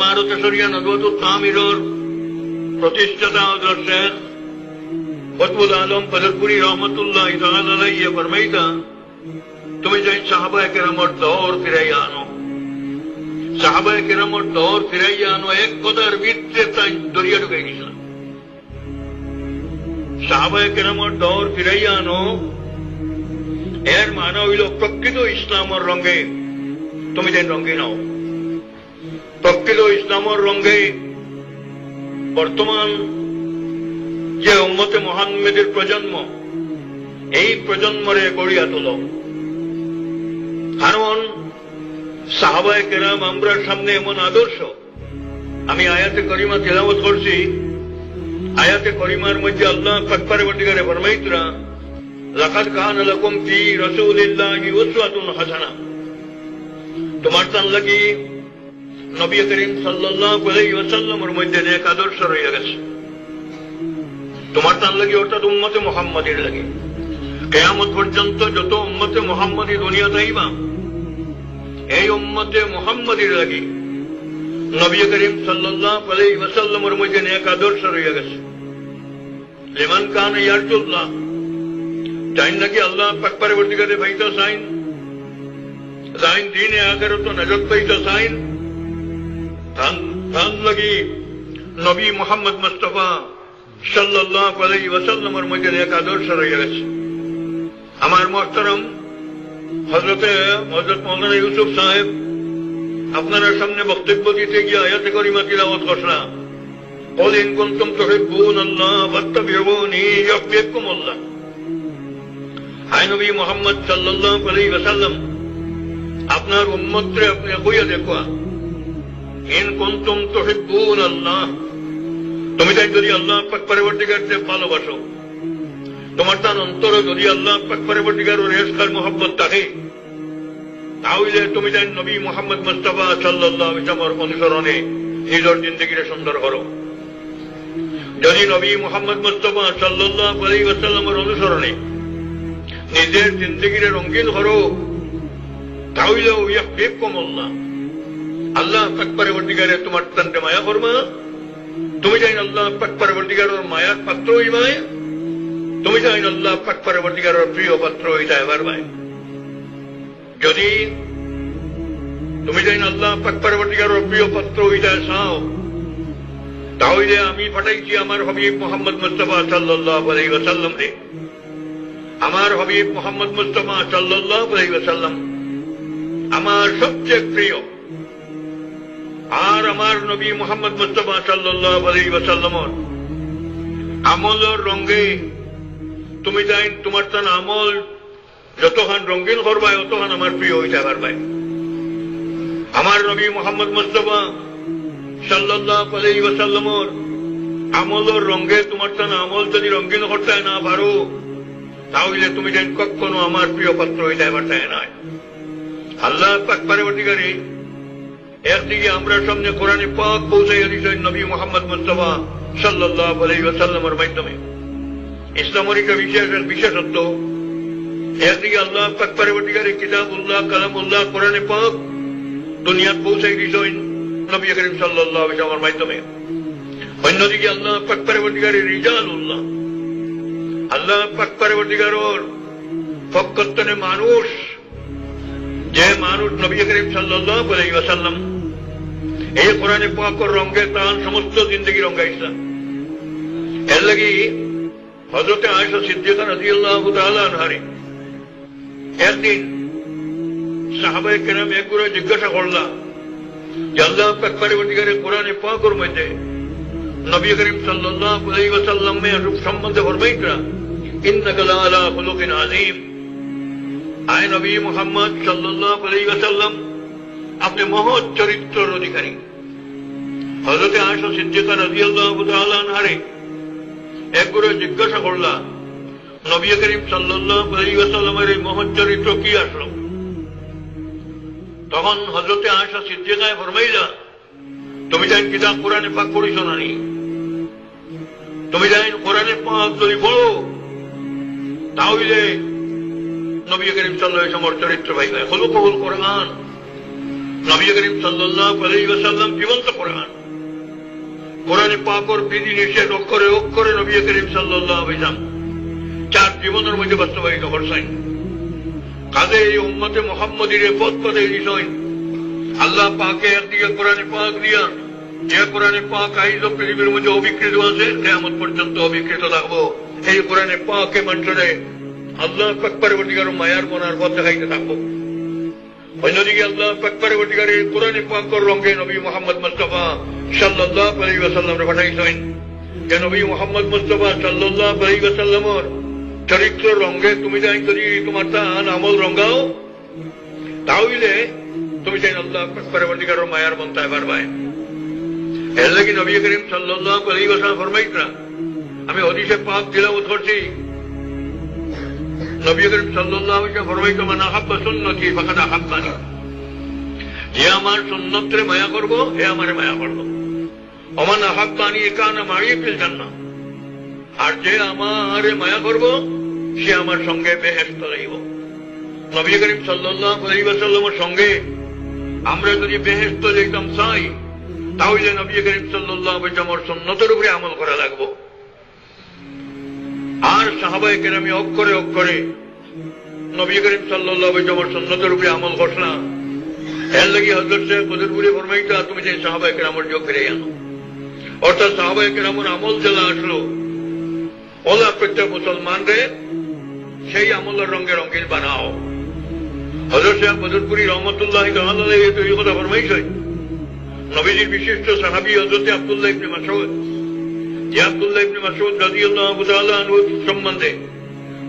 ভারতে শরিয়া নদওয়াতুত তামিরর প্রতিষ্ঠাতা হযরত শেখ কুতুবুল আলম ফজলপুরি রহমতুল্লাহ তাআলা আলাইহি ফরমাইতা, তুমি যাই সাহাবায়ে কেরামর দৌর ফিরাইয়া আনো, সাহাবায়ে কেরামর দৌর ফিরাইয়া আনো। এক কথার ভিতরে তাই দরিয়া ঢুকাই গেছিল। সাহাবায়ে কেরামর দৌর ফিরাইয়া আনো এর মানে হইল প্রকৃত ইসলামের রঙে তুমি যেন রঙে নাও। প্রকৃত ইসলামের রঙে বর্তমান যে উম্মতে মুহাম্মদের প্রজন্ম, এই প্রজন্মরে গড়িয়া তোল। কারণ সাহাবায়ে কেরাম আমরার সামনে এমন আদর্শ। আমি আয়াতে করিমা তেলাওয়াত করছি, আয়াতে করিমার মধ্যে আল্লাহ পাক পরবর্তীকারে ফরমাইতরা, লাকাদ কানা লাকুম ফি রাসূলিল্লাহি উসওয়াতুন হাসানা। তোমার তান লাগি নবী করিম সাল্লাল্লাহু আলাইহি ওয়াসাল্লামের মধ্যে এক আদর্শ রয়ে গেছে। তোমার তান লাগি অর্থাৎ উম্মতে মুহাম্মাদের লাগি কিয়ামত পর্যন্ত যত উম্মতে মুহাম্মাদি দুনিয়াতে আইবা, এই উম্মতে মুহাম্মাদের লাগি নবী করিম সাল্লাল্লাহু আলাইহি ওয়াসাল্লামের মধ্যে এক আদর্শ রয়ে গেছে। লিমান কানা ইয়ারজুল্লাহ, চাইন নাকি আল্লাহ পাক পরবর্তীকারে পাইতা চাইন, চাইন দিনে আখিরাত নজর পাইতা চাইন, তান লাগি নবী মুহাম্মদ মুস্তাফা সাল্লাল্লাহু আলাইহি ওয়াসাল্লামের মধ্যে এক আদর্শ রয়ে গেছে। আমার মুহতারাম হযরত মাওলানা ইউসুফ সাহেব আপনারা সামনে বক্তব্য দিতে গিয়ে আয়াতে করিমা তিলাওয়াত করলেন, قل إن كنتم تحبون الله فاتبعوني يحببكم الله। হায় নবী মুহাম্মদ সাল্লাল্লাহু আলাইহি ওয়াসাল্লাম, আপনার উম্মতরে আপনি কইয়া দেখো, ইন কুনতুম তুহিব্বুন আল্লাহ, তুমি তাই যদি আল্লাহ পাক পরবর্তীকারকে ভালোবাসো, তোমার তার অন্তরে যদি আল্লাহ পাক পরবর্তীকারের ইশকার মুহাব্বত থাকে, তাহলে তুমি তাই নবী মুহাম্মদ মুস্তাফা সাল্লাল্লাহু আলাইহি ওয়াসাল্লামের অনুসরণে নিজের জিন্দেগিকে সুন্দর করো। যদি নবী মুহাম্মদ মুস্তাফা সাল্লাল্লাহু আলাইহি ওয়াসাল্লামের অনুসরণে নিজের জিন্দেগিকে রঙিন করো, তাহলে ইয়াহবিবকুমুল্লাহ, আল্লাহ পাক পরবর্তীকারে তোমার তান্তে মায়া করবা। তুমি চাই আল্লাহ পাক পরবর্তীকারের মায়ার পাত্র হইবা, তুমি চাই আল্লাহ পাক পরবর্তীকারের প্রিয় পাত্র হইতে পারবা। যদি তুমি চাই আল্লাহ পাক পরবর্তীকারের প্রিয় পাত্র হইতে চাও, তাহলে আমি পাঠাইছি আমার হাবিব মুহাম্মদ মুস্তাফা সাল্লাল্লাহু আলাইহি ওয়াসাল্লাম রে। আমার হাবিব মুহাম্মদ মুস্তাফা সাল্লাল্লাহু আলাইহি ওয়াসাল্লাম আমার সবচেয়ে প্রিয়। আর আমার নবী মুহাম্মদ মুস্তাফা সাল্লাল্লাহু আলাইহি ওয়াসাল্লামের আমলের রঙে তুমি যাই তোমার তান আমল যতখান রঙিন করবাই অতখান আমার প্রিয় হইতে পারবাই। আমার নবী মুহাম্মদ মুস্তাফা সাল্লাল্লাহু আলাইহি ওয়াসাল্লামের আমলের রঙে তোমার তান আমল যদি রঙিন করতে না পারো, তাহলে তুমি যাই কখনো আমার প্রিয় পাত্র হইতে পারতে না। আল্লাহ পাক পরবর্তীকারে একদিকে আমরা সামনে কোরআনে পাক পৌঁছাইয়া দিয়েছেন নবী মুহাম্মদ মুস্তাফা সাল্লাল্লাহু আলাইহি ওয়াসাল্লামের মাধ্যমে। ইসলামের একটা বিশেষত্ব, একদিকে আল্লাহ পাক পরবর্তীকারে কিতাবুল্লাহ কালামুল্লাহ কোরআনে পাক দুনিয়াত পৌঁছাই দিয়েছেন নবী করিম সাল্লাল্লাহু আলাইহি ওয়াসাল্লামের মাধ্যমে। অন্যদিকে আল্লাহ পাক পরবর্তীকারে রিজালুল্লাহ, আল্লাহ পাক পরবর্তীকারের পক্ষে মানুষ, যে মানুষ নবী করিম সাল্লাল্লাহু আলাইহি ওয়াসাল্লাম এই কোরআনে পাকের রঙে তার সমস্ত জিন্দগি রঙাইছেন। এর লাগি হযরত আয়েশা সিদ্দিকা রাদিয়াল্লাহু তাআলা আনহারে একদিন সাহাবায়ে কেরাম একগুলো জিজ্ঞাসা করলা যে আল্লাহ পাক পরবর্তীকারে কোরআনে পাকের মধ্যে নবী করিম সাল্লাল্লাহু আলাইহি ওয়াসাল্লামের রূপ সম্বন্ধে ফরমাইতরা, ইন্নাকা লাআলা খুলুকিন আযীম। আয় নবী মুহাম্মদ সাল্লাল্লাহু আলাইহি ওয়াসাল্লাম, আপনি মহৎ চরিত্রের অধিকারী। হযরত আয়েশা সিদ্দিকা রাদিয়াল্লাহু তাআলা আনহারে একগুলো জিজ্ঞাসা করলা, নবী করিম সাল্লাল্লাহু আলাইহি ওয়াসাল্লামের এই মহৎ চরিত্র কি আসলো? তখন হযরত আয়েশা সিদ্দিকা ফরমাইলা, তুমি যাই কিতাব কোরআনে পাক পড়িছ না নি? তুমি যাই কোরআনে পাক যদি পড়ো, তাহলে নবী করিম সাল্লাল্লাহু আলাইহি ওয়াসাল্লামের চরিত্র পাইবে। খুলুকুল কোরআন, নবী করিম সাল্লাল্লাহু আলাইহি ওয়াসাল্লাম জীবন্ত কোরআন। কোরআনে পাকের বিধি নিষেধ অক্ষরে অক্ষরে নবী করিম সাল্লাল্লাহু আলাইহি ওয়াসাল্লাম চার জীবনের মধ্যে বাস্তবায়িত করছেন। কাজে এই উম্মতে মুহাম্মদীর পথ পথে দিছেন আল্লাহ পাকে একদিকে কোরআনে পাক দিয়া, যে কোরআনে পাক আইজ পৃথিবীর মধ্যে অবিকৃত আছে, কিয়ামত পর্যন্ত অবিকৃত থাকবো। এই কোরআনে পাকে মানুষরে আল্লাহ পাক পরবর্তীকার মায়ার মনার পথ দেখাইতে থাকবো। অন্যদিকে আল্লাহ পাক পরবর্তীকার এই কোরআনে পাকের রঙে নবী মুহাম্মদ মুস্তাফা সাল্লাল্লাহু আলাইহি ওয়াসাল্লামকে পাঠাইছেন। যে নবী মুহাম্মদ মুস্তাফা সাল্লাল্লাহু আলাইহি ওয়াসাল্লামের চরিত্র রঙে তুমি যাই যদি তোমার তান আমল রঙাও, তাহলে তুমি চাই আল্লাহ পাক পরবর্তীকার মায়ার মন্তায় পারবাই। এর লাগি নবী করিম সাল্লাল্লাহু আলাইহি ওয়াসাল্লাম ফরমাইছেন, আমি হাদিসে পাক তিলাওয়াত করছি, নবী করিম সাল্লাল্লাহু আলাইহি ওয়াসাল্লাম ফরমাইছেন, মান আহাব্বা সুন্নতি ফাকাদ আহাব্বানি। যে আমার সুন্নতরে মায়া করব, হে আমারে মায়া করব। ওমান আহাব্বানি কানা মাই ফিল জান্নাহ। আর যে আমারে মায়া করব, সে আমার সঙ্গে বেহেশত যাইব। নবী করিম সাল্লাল্লাহু আলাইহি ওয়াসাল্লামের সঙ্গে আমরা যদি বেহেশত যাইতাম চাই, তাহলে নবী করিম সাল্লাল্লাহু আলাইহি ওয়াসাল্লামের সুন্নতের উপরে আমল করা লাগবে। আর সাহাবায়ে কেরাম অক্ষরে অক্ষরে নবী করিম সাল্লাল্লাহু আলাইহি ওয়াসাল্লামের সুন্নতের উপরে আমল করছেন। এর লাগি হযরত শেখ বদরপুরে ফরমাইতা, তুমি যে সাহাবায়ে কেরামের যোগ ফিরে আনো, অর্থাৎ সাহাবায়ে কেরামের আমল যেটা আসলো, ওলা প্রত্যেক মুসলমানরে সেই আমলের রঙে রঙিন বানাও। হযরত শেখ বদরপুরি রহমতুল্লাহি তাআলা আলাইহি এই কথা ফরমাইছেন। নবীজির বিশিষ্ট সাহাবী হযরত আব্দুল্লাহ ইবনে মাসউদ, যে আব্দুল্লাহ ইবনে মাসউদ রাদিয়াল্লাহু তাআলা আনহু সম্বন্ধে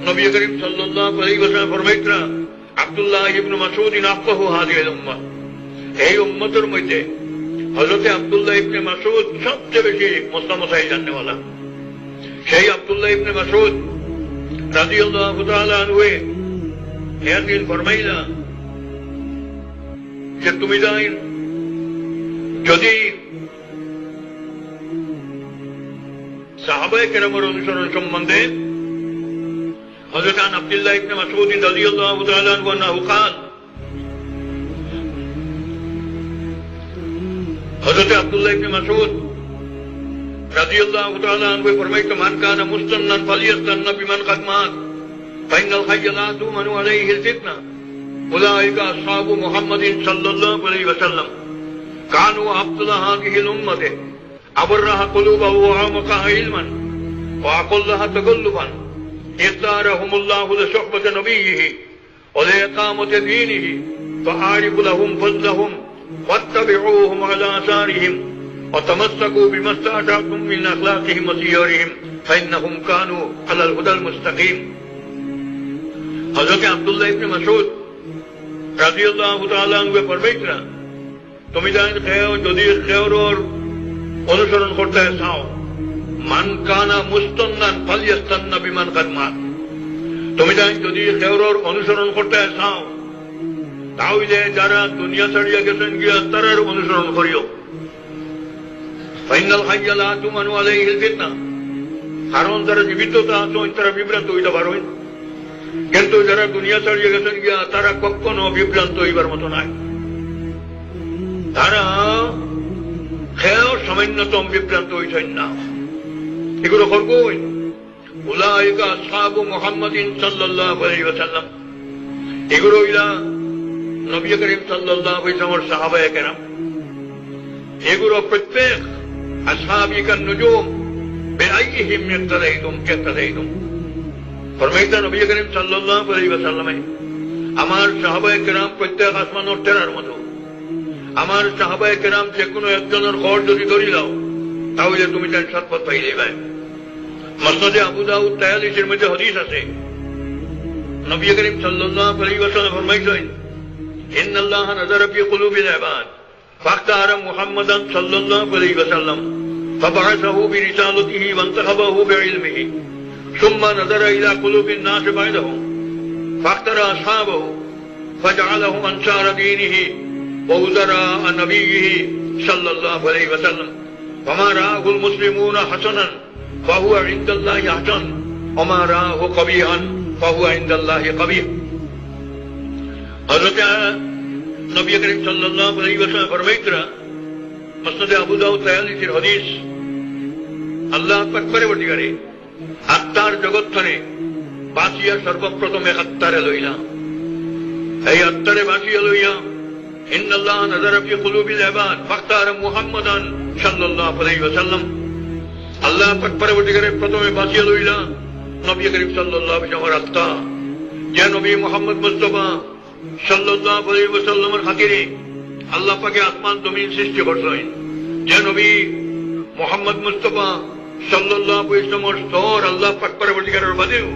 নবী করিম সাল্লাল্লাহু আলাইহি ওয়াসাল্লাম ফরমাইছেন, আব্দুল্লাহ ইবনে মাসউদ আফকাহু হাযিহিল উম্মাহ। এই উম্মতের মধ্যে হযরত আব্দুল্লাহ ইবনে মাসউদ সবচেয়ে বেশি মসলা মসাইল জাননেওয়ালা। সেই আব্দুল্লাহ ইবনে মাসউদ রাদিয়াল্লাহু তাআলা আনহু একদিন ফরমাইলা যে তুমি যাই যদি সাহাবায়ে কেরামের অনুসরণ সম্বন্ধে হযরত আব্দুল্লাহ ইবনে মাসউদ রাদিয়াল্লাহু তাআলা আনহু قال, হযরত আব্দুল্লাহ ইবনে মাসউদ রাদিয়াল্লাহু তাআলা আনহু ফরমাইতেন, মান কানা মুস্তান্নান ফালিয়াস্তান্না বিমান قد مات فإن الحي لا تؤمن عليه الفتنة أولئك أصحاب محمد صلى الله عليه وسلم كانوا أفضل هذه الأمة أبرها قلوبه وأعمقها علما وأقلها تقلبا اختارهم الله لصحبة نبيه ولإقامة دينه فأعرف لهم فضلهم واتبعوهم على آثارهم وتمسكوا بما استطعتم من أخلاقهم وسيرهم فإنهم كانوا على الهدى المستقيم. হযরত আব্দুল্লাহ ইবনে মাসউদ রাদিয়াল্লাহু তাআলা আনহু ফরমাইছেন, তুমি যদি খেয়রের অনুসরণ করতে চাও, মান কানা মুস্তান্নান ফালিয়াস্তান্না বিমান قد مات। তুমি যদি খেয়রের অনুসরণ করতে চাও, তাহলে যারা দুনিয়া ছাড়িয়া গেছেন গিয়া তারার অনুসরণ করিও। ফাইনাল হাইয়া লা তুমানু আলাইহিল ফিতনা। কারণ যারা জীবিত আছেন তারা বিভ্রান্ত হইতে পারেন, কিন্তু যারা দুনিয়া ছাড়িয়ে গেছেন গিয়া তারা কখনো বিভ্রান্ত হইবার মতো নাই। তারা খেয়েও সামান্যতম বিভ্রান্ত হইছেন না। এগুলো করবই উলাইকা আসহাবু মুহাম্মাদিন সাল্লাল্লাহু আলাইহি ওয়াসাল্লাম। এগুলো হইলা নবী করিম সাল্লাল্লাহু আলাইহি ওয়াসাল্লামের সাহাবায়ে কেরাম। এগুলো প্রত্যেক আসহাবিকান নুজুম বিআইহিম ইক্তাদাইতুম ইক্তাদাইতুম। ফরমাইতেন নবী করিম সাল্লাল্লাহু আলাইহি ওয়াসাল্লাম, আমার সাহাবায়ে কেরাম প্রত্যেক আসমানের তারার মতো। আমার সাহাবায়ে কেরাম যে কোনো একজনের ঘর যদি ধরি দাও, তাহলে তুমি তার সৎপথ পাই যাবে। মুসনাদে আবু দাউদ 43 মধ্যে হাদিস আছে, নবী করিম সাল্লাল্লাহু আলাইহি ওয়াসাল্লাম ফরমাইছেন, ইন্নাল্লাহা নাযারা ফি কুলুবিল ইবাদ ফাখতারা মুহাম্মাদান সাল্লাল্লাহু আলাইহি ওয়াসাল্লাম فبعثه برسالته وانتخبه بعلمه ثم نظر إلى قلوب الناس بعدهم فاختار أصحابه فجعلهم أنصار دينه ووزراء نبيه صلى الله عليه وسلم وما رآه المسلمون حسنا فهو عند الله حسن وما رآه قبيحا فهو عند الله قبيح. حضرت নবী করিম সাল্লাল্লাহু আলাইহি ওয়াসাল্লাম ফরমাইতেন, মুসনাদে আবু দাউদ তায়ালিসির হাদিস আল্লাহ পাক পরবর্তীকারে আত্মার জগৎখানে বাঁচিয়া সর্বপ্রথমে আত্মারে লইলা এই আত্মারে বাঁচিয়া লইয়া ইন্নাল্লাহ নাযারা ফি কুলুবিল ইবাদ ফাখতারা মুহাম্মাদান সাল্লাল্লাহু আলাইহি ওয়াসাল্লাম আল্লাহ পাক পরবর্তীকারে প্রথমে বাঁচিয়া লইলা নবী করিম সাল্লাল্লাহু আলাইহি ওয়াসাল্লামের আত্মা যে নবী মুহাম্মদ মুস্তাফা সাল্লাল্লাহু আলাইহি ওয়াসাল্লামের খাতিরে আল্লাহ পাকে আসমান জমিন সৃষ্টি করছেন যে নবী মুহাম্মদ মুস্তাফা সাল্লাল্লাহু আলাইহি ওয়াসাল্লামের স্তর আল্লাহ পাক পরবর্তীকারের বাদেও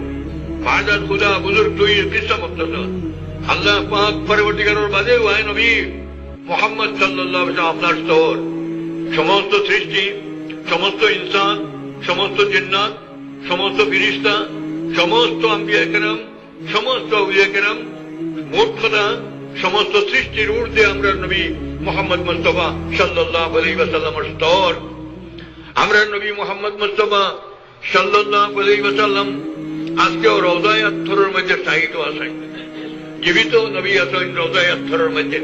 বাজার খুদা বুজুর্গ দুই কিসা মুক্তাসা আল্লাহ পাক পরবর্তীকারের বাদেও আয় নবী মুহাম্মদ সাল্লাল্লাহু আলাইহি ওয়াসাল্লাম আপনার স্তর সমস্ত সৃষ্টি সমস্ত ইনসান সমস্ত জিন্নাত সমস্ত ফিরিস্তা সমস্ত আম্বিয়া কেরাম সমস্ত আউলিয়া কেরাম মোট কথা সমস্ত সৃষ্টির ঊর্ধ্বে আমরা নবী মুহাম্মদ মুস্তাফা সাল্লাল্লাহু আলাইহি ওয়াসাল্লামের স্তর আমরা নবী মুহাম্মদ মুস্তাফা সাল্লাল্লাহু আলাইহি ওয়াসাল্লাম আজকেও রওজায়ে আত্থরের মধ্যে সাহিত্য আছেন জীবিত নবী আছেন রওজায়ে আত্থরের মধ্যে